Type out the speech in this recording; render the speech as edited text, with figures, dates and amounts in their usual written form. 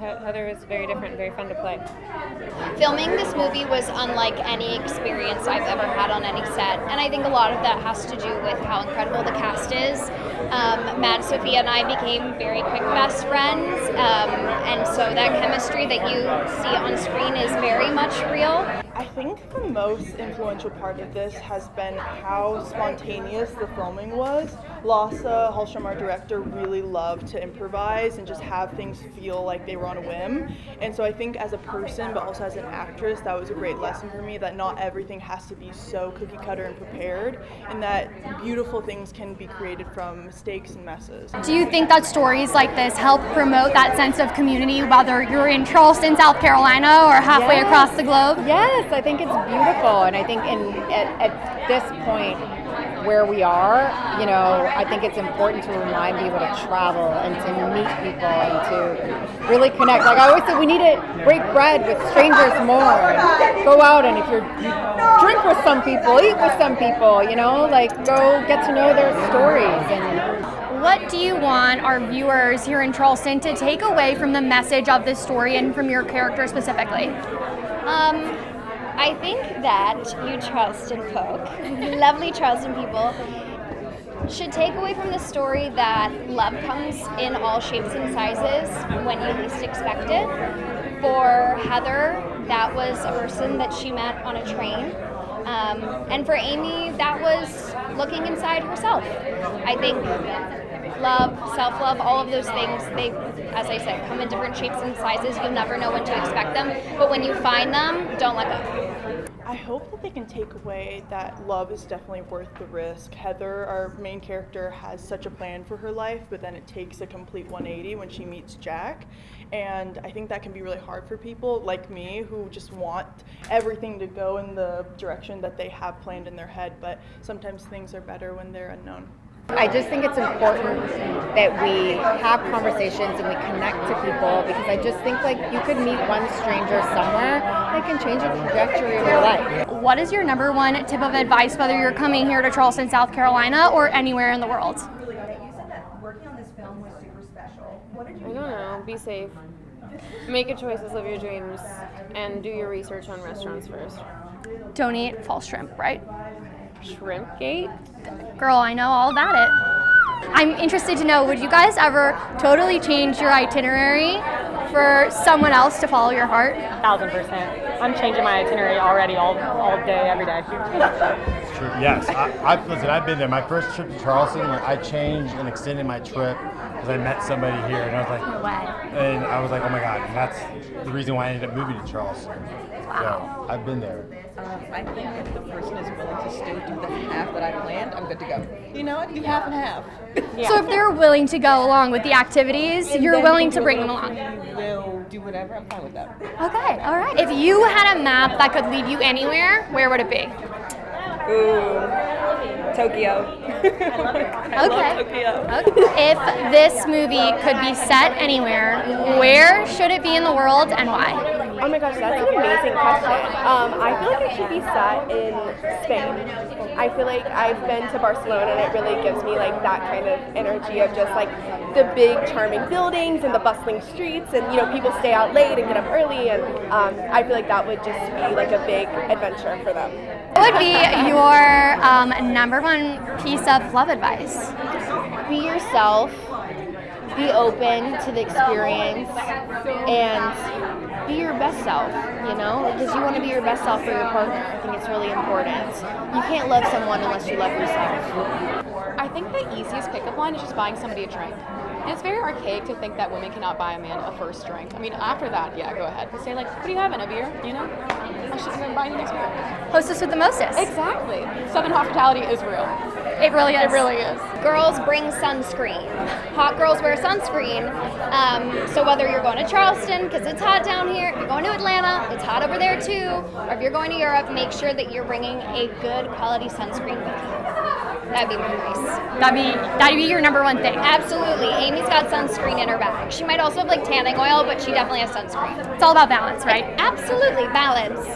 Heather is very different, very fun to play. Filming this movie was unlike any experience I've ever had on any set, and I think a lot of that has to do with how incredible the cast is. Matt, Sophia, and I became very quick best friends, and so that chemistry that you see on screen is very much real. I think the most influential part of this has been how spontaneous the filming was. Lasse Hallström, our director, really loved to improvise and just have things feel like they were on a whim. And so I think as a person, but also as an actress, that was a great lesson for me, that not everything has to be so cookie cutter and prepared, and that beautiful things can be created from mistakes and messes. Do you think that stories like this help promote that sense of community, whether you're in Charleston, South Carolina, or halfway across the globe? Yes, I think it's beautiful, and I think at this point where we are, I think it's important to remind people to travel and to meet people and to really connect. Like I always say, we need to break bread with strangers more and go out, and if you drink with some people, eat with some people, go get to know their stories. And what do you want our viewers here in Charleston to take away from the message of this story and from your character specifically? I think that you Charleston folk, lovely Charleston people, should take away from the story that love comes in all shapes and sizes when you least expect it. For Heather, that was a person that she met on a train. And for Amy, that was looking inside herself. I think love, self-love, all of those things, they, as I said, come in different shapes and sizes. You never know when to expect them, but when you find them, don't let go. I hope that they can take away that love is definitely worth the risk. Heather, our main character, has such a plan for her life, but then it takes a complete 180 when she meets Jack. And I think that can be really hard for people like me who just want everything to go in the direction that they have planned in their head, but sometimes things are better when they're unknown. I just think it's important that we have conversations and we connect to people, because I just think you could meet one stranger somewhere that can change the trajectory of your life. What is your number one tip of advice, whether you're coming here to Charleston, South Carolina, or anywhere in the world? You said that working on this film was super special. What did you I don't know. Be safe. Make good choices, live your dreams, and do your research on restaurants first. Don't eat false shrimp, right? Shrimp Gate? Girl, I know all about it. I'm interested to know, would you guys ever totally change your itinerary for someone else to follow your heart? 1,000%. I'm changing my itinerary already all day, every day. True. Yes, listen, I've been there. My first trip to Charleston, I changed and extended my trip because I met somebody here, and I was like, No way. And I was like, oh my God, and that's the reason why I ended up moving to Charleston. Wow. So I've been there. I think if the person is willing to still do the half that I planned, I'm good to go. Do half and half. Yeah. So if they're willing to go along with the activities, And you're then willing if to you're bring them willing along? to, will do whatever, I'm fine with that. Okay, all right. If you had a map that could lead you anywhere, where would it be? Tokyo. Okay. If this movie could be set anywhere, where should it be in the world and why? Oh my gosh, that's an amazing question. I feel like it should be set in Spain. I feel like I've been to Barcelona, and it really gives me that kind of energy of just the big charming buildings and the bustling streets, and people stay out late and get up early, and I feel like that would just be a big adventure for them. What would be your number one piece of love advice? Be yourself, be open to the experience, and be your best self, because you want to be your best self for your partner. I think it's really important. You can't love someone unless you love yourself. I think the easiest pickup line is just buying somebody a drink. And it's very archaic to think that women cannot buy a man a first drink. I mean, after that, yeah, go ahead. But say what do you have in a beer, I should buy you next beer. Hostess with the mostest. Exactly. Southern hospitality is real. It really is. It really is. Girls bring sunscreen. Hot girls wear sunscreen. So whether you're going to Charleston, because it's hot down here, if you're going to Atlanta, it's hot over there too, or if you're going to Europe, make sure that you're bringing a good quality sunscreen with you. That'd be really nice. That'd be your number one thing. Absolutely. Amy's got sunscreen in her bag. She might also have tanning oil, but she definitely has sunscreen. It's all about balance, right? Absolutely, balance.